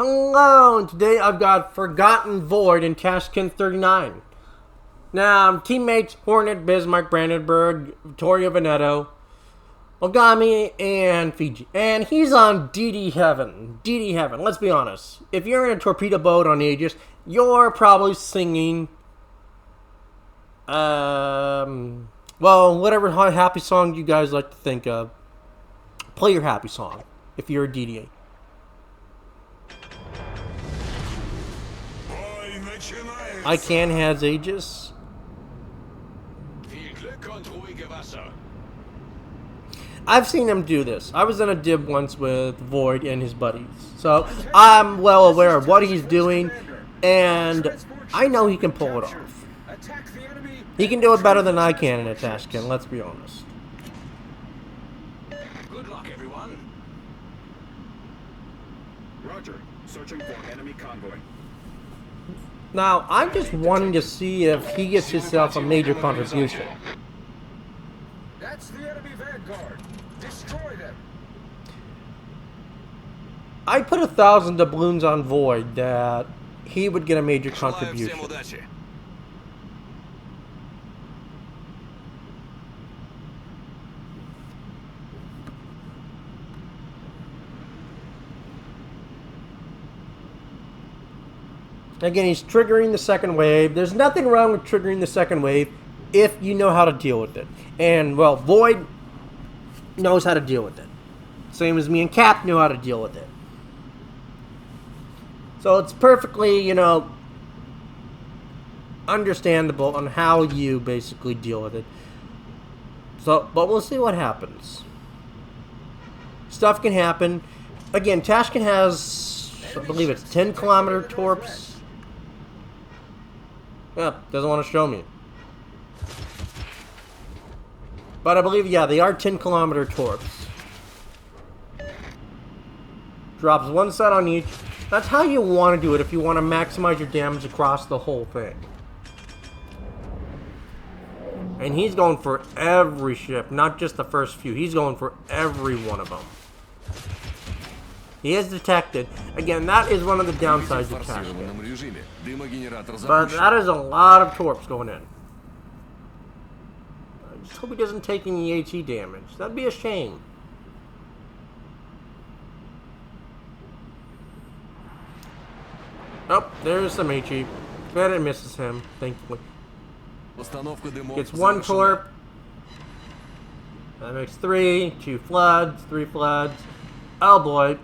Hello, and today I've got Forgotten Void in Tashkent 39. Now, teammates Hornet, Bismarck, Brandenburg, Vittorio Veneto, Ogami, and Fiji. And he's on DD Heaven. DD Heaven, let's be honest. If you're in a torpedo boat on Aegis, you're probably singing, well, whatever happy song you guys like to think of. Play your happy song if you're a DDA. ICANN has Aegis. I've seen him do this. I was in a div once with Void and his buddies, so I'm well aware of what he's doing, and I know he can pull it off. He can do it better than I can in a Tashkent, let's be honest. Good luck, everyone. Roger. Searching for enemy convoy. Now, I'm just wanting to see if he gets himself a major contribution. That's the enemy vanguard. Destroy them. I put 1,000 doubloons on Void that he would get a major contribution. Again, he's triggering the second wave. There's nothing wrong with triggering the second wave if you know how to deal with it. And, well, Void knows how to deal with it. Same as me and Cap knew how to deal with it. So it's perfectly, you know, understandable on how you basically deal with it. So, but we'll see what happens. Stuff can happen. Again, Tashkent has, I believe it's 10-kilometer torps. Yeah, doesn't want to show me. But I believe, yeah, they are 10-kilometer torps. Drops one set on each. That's how you want to do it if you want to maximize your damage across the whole thing. And he's going for every ship, not just the first few. He's going for every one of them. He is detected. Again, that is one of the downsides of Tashkent. But that is a lot of torps going in. I just hope he doesn't take any AT damage. That'd be a shame. Oh, there's some HE. But it misses him, thankfully. Gets one torp. That makes 3. 2 floods. 3 floods. Oh boy.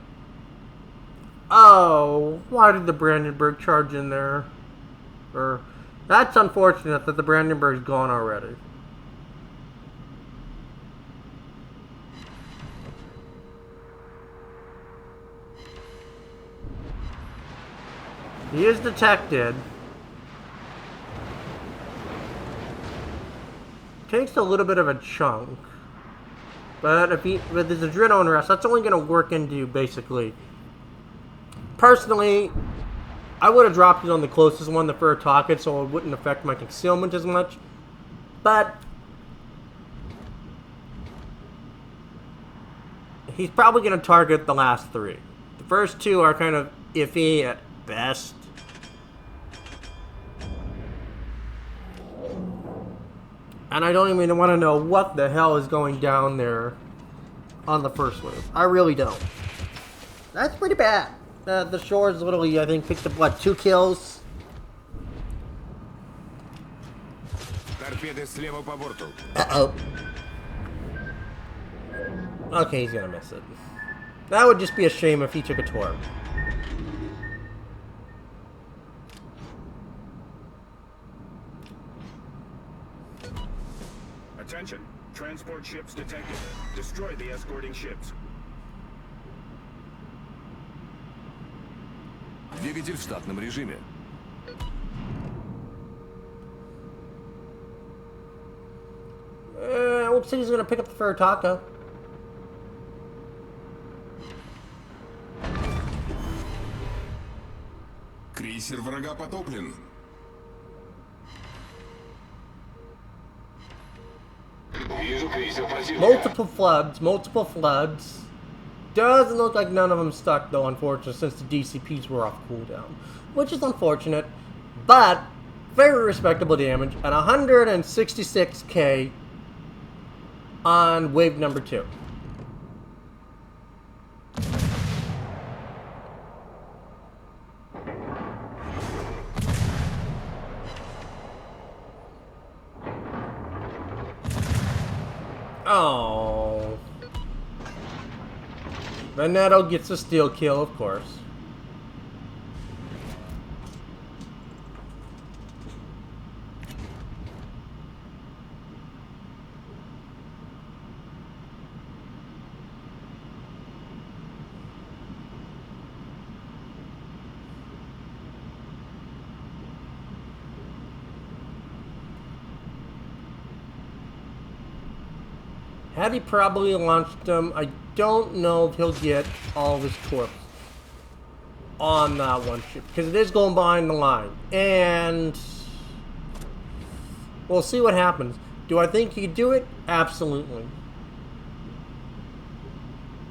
Oh, why did the Brandenburg charge in there? That's unfortunate that the Brandenburg's gone already. He is detected. Takes a little bit of a chunk. But if he, with his adrenaline rest, that's only going to work into basically. Personally, I would have dropped it on the closest one, the Furtaka, so it wouldn't affect my concealment as much. But he's probably going to target the last 3. The first 2 are kind of iffy at best. And I don't even want to know what the hell is going down there on the first wave. I really don't. That's pretty bad. The Shores literally, I think, picked up, what, 2 kills? Uh-oh. Okay, he's gonna miss it. That would just be a shame if he took a torp. Attention. Transport ships detected. Destroy the escorting ships. Двигатель в штатном режиме. Looks like he's gonna pick up the Furtaka. Крейсер врага потоплен. Multiple floods. Doesn't look like none of them stuck, though, unfortunately, since the DCPs were off cooldown. Which is unfortunate, but very respectable damage at 166k on wave number 2. Oh. Veneto gets a steal kill, of course. Had he probably launched them, I don't know if he'll get all of his torps on that one ship, because it is going behind the line. And we'll see what happens. Do I think he can do it? Absolutely.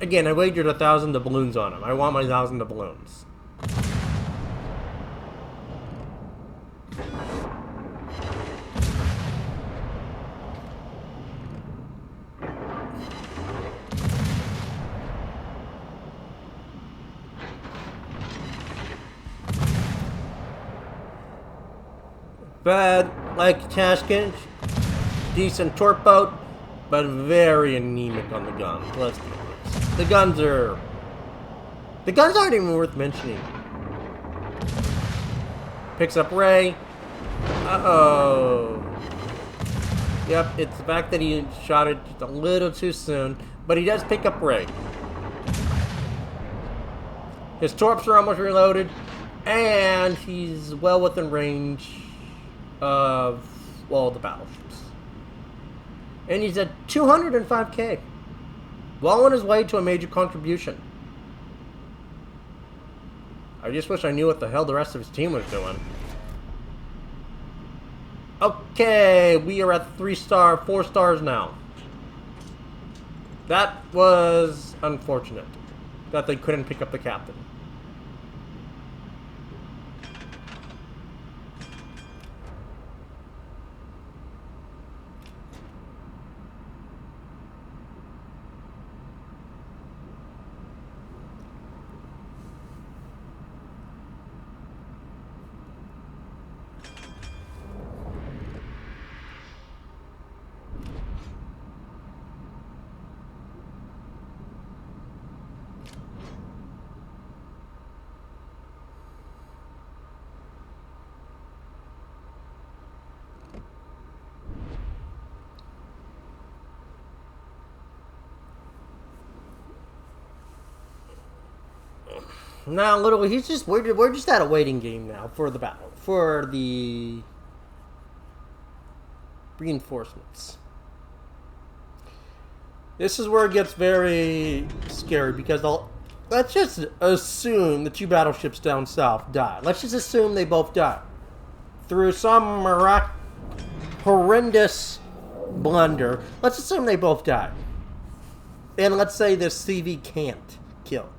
Again, I wagered 1,000 doubloons on him. I want my 1,000 doubloons. But, like Tashkent, decent torp boat, but very anemic on the guns. Let's be honest. The guns aren't even worth mentioning. Picks up Ray. Uh-oh. Yep, it's the fact that he shot it just a little too soon, but he does pick up Ray. His torps are almost reloaded, and he's well within range of, well, the battleships. And he's at 205k. Well on his way to a major contribution. I just wish I knew what the hell the rest of his team was doing. Okay, we are at 4 stars now. That was unfortunate that they couldn't pick up the captain. Now, we're just at a waiting game now for the battle, for the reinforcements. This is where it gets very scary, because let's just assume the 2 battleships down south die. Let's just assume they both die through some horrendous blunder. Let's assume they both die, and let's say this CV can't kill.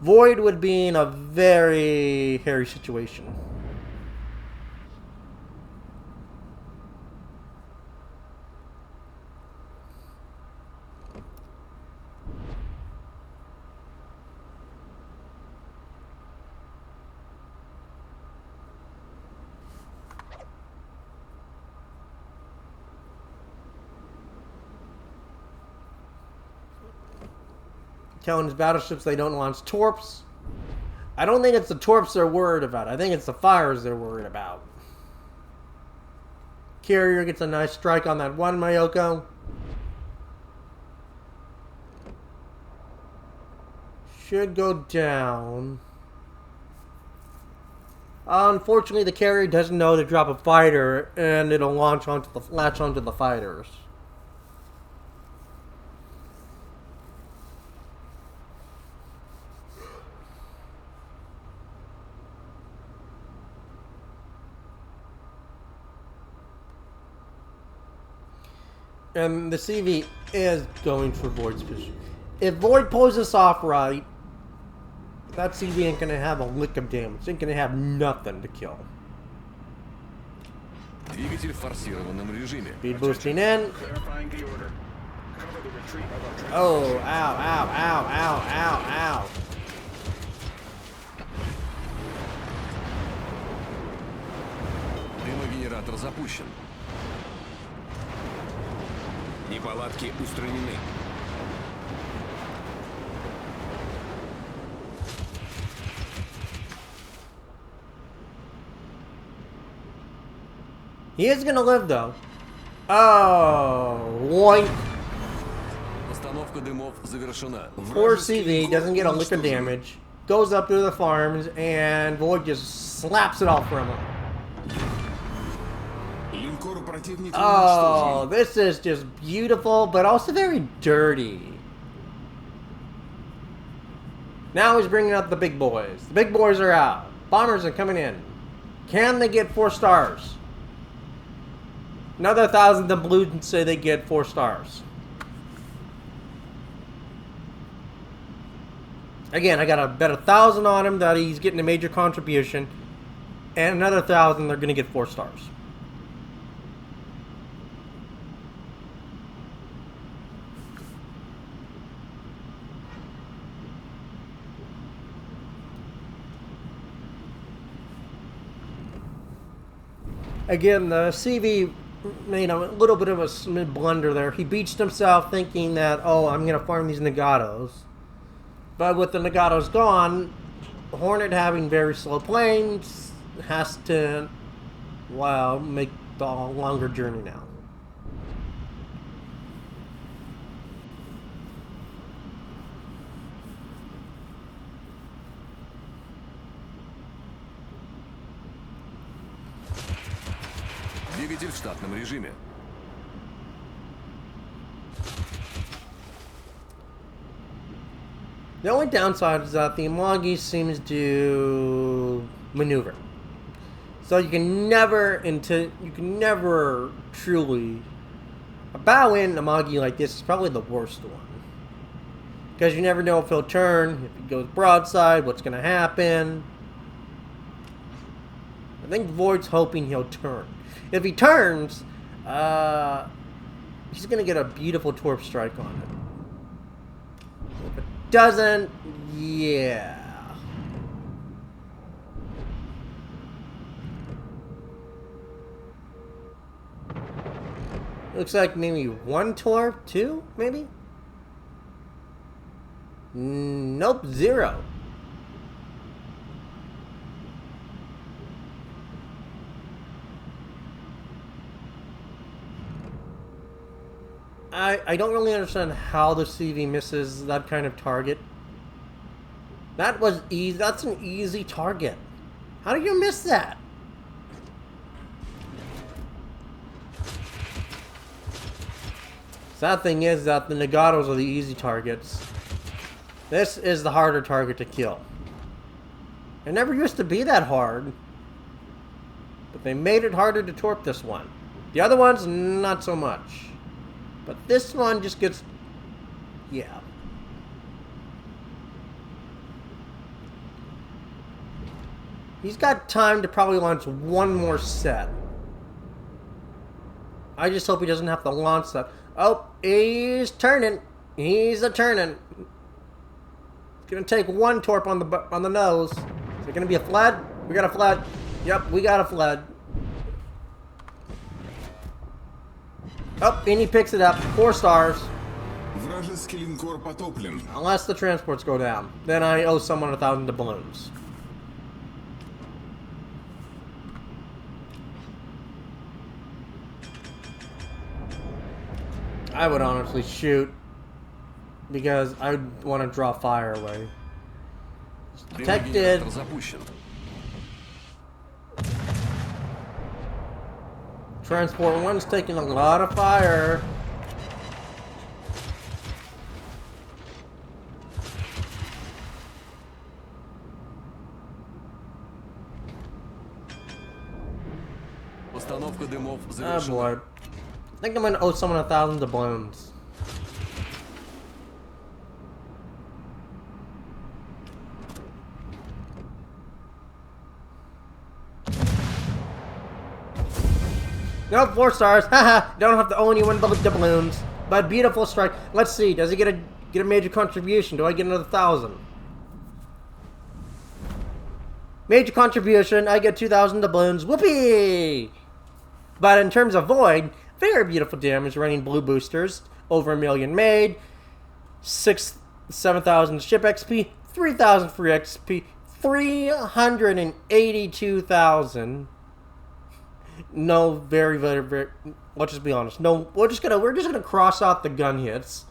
Void would be in a very hairy situation. Telling his battleships they don't launch torps. I don't think it's the torps they're worried about. I think it's the fires they're worried about. Carrier gets a nice strike on that one Mayoko. Should go down. Unfortunately, the carrier doesn't know to drop a fighter, and it'll latch onto the fighters. And the CV is going for Void's position. If Void pulls this off right, that CV ain't gonna have a lick of damage. Ain't gonna have nothing to kill. Двигатель в форсированном режиме. Speed boosting in. Clarifying the order. Cover the retreat of our transport. Oh, ow, ow, ow, ow, ow, ow. Дымогенератор запущен. Неполадки устранены. He is gonna live though. Oh, one. Постановка дымов завершена. Poor CV doesn't get a lick of damage. Goes up to the farms and Void just slaps it off from him. Линкор противника Oh, уничтожен. this is just beautiful, but also very dirty. Now he's bringing up the big boys. The big boys are out. Bombers are coming in. Can they get 4 stars? Another 1,000 doubloons say they get 4 stars. Again, I gotta bet 1,000 on him that he's getting a major contribution. And another 1,000 they're gonna get 4 stars. Again, the CV made a little bit of a blunder there. He beached himself thinking that, oh, I'm going to farm these Nagatos. But with the Nagatos gone, Hornet having very slow planes has to, well, make the longer journey now. Двигатель в штатном режиме. The only downside is that the Amagi seems to maneuver. So you can never truly... A bow in Amagi like this is probably the worst one. Because you never know if he'll turn, if he goes broadside, what's going to happen. I think Void's hoping he'll turn. If he turns, he's going to get a beautiful torp strike on it. If it doesn't, yeah. Looks like maybe 1 torp, 2, maybe? Nope, 0. I don't really understand how the CV misses that kind of target. That was easy. That's an easy target. How did you miss that? Sad thing is that the Nagatos are the easy targets. This is the harder target to kill. It never used to be that hard. But they made it harder to torp this one. The other ones, not so much. But this one just gets... yeah. He's got time to probably launch 1 more set. I just hope he doesn't have to launch that. Oh, he's turning. He's a-turning. It's gonna take 1 torp on the nose. Is it gonna be a flood? We got a flood. Yep, we got a flood. Oh, and he picks it up. 4 stars. Вражеский линкор потоплен. Unless the transports go down. Then I owe someone 1,000 doubloons. I would honestly shoot. Because I want to draw fire away. Detected. Дымогенератор запущен. Transport 1's taking a lot of fire. Постановка дымов Oh завершена. boy. I think I'm gonna owe someone 1,000 doubloons. Nope, 4 stars. Haha. Don't have to own you one the balloons. But beautiful strike. Let's see. Does he get a major contribution? Do I get another 1,000? Major contribution. I get 2,000 doubloons. Whoopee! But in terms of Void, very beautiful damage running blue boosters. Over 1 million made. 7,000 ship XP. 3,000 free XP. 382,000. No, very. Let's just be honest. No, we're just gonna cross out the gun hits.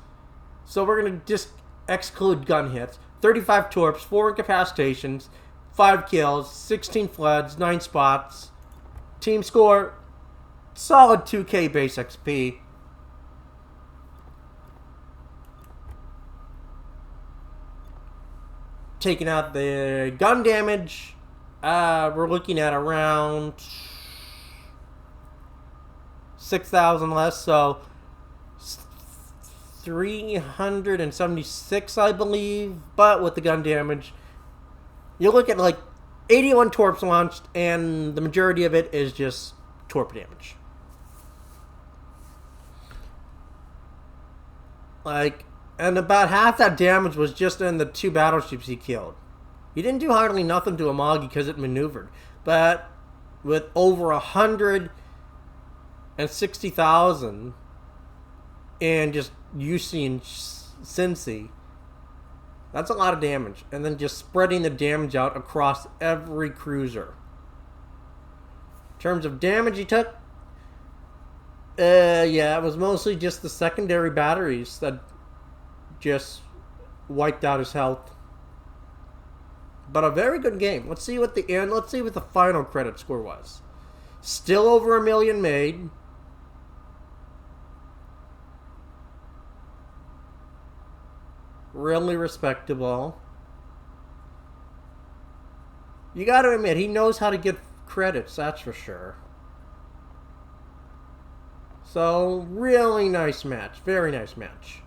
So we're gonna just exclude gun hits. 35 torps, 4 incapacitations, 5 kills, 16 floods, 9 spots. Team score, solid 2K base XP. Taking out the gun damage, we're looking at around 6,000 less, so 376, I believe. But with the gun damage, you look at like 81 torps launched, and the majority of it is just torp damage. And about half that damage was just in the 2 battleships he killed. He didn't do hardly nothing to Amagi because it maneuvered. But with over 160,000 and just UC and Cincy, that's a lot of damage. And then just spreading the damage out across every cruiser. In terms of damage he took, yeah, it was mostly just the secondary batteries that just wiped out his health. But a very good game. Let's see what the final credit score was. Still over 1 million made. Really respectable. You got to admit, he knows how to get credits, that's for sure. So, really nice match. Very nice match.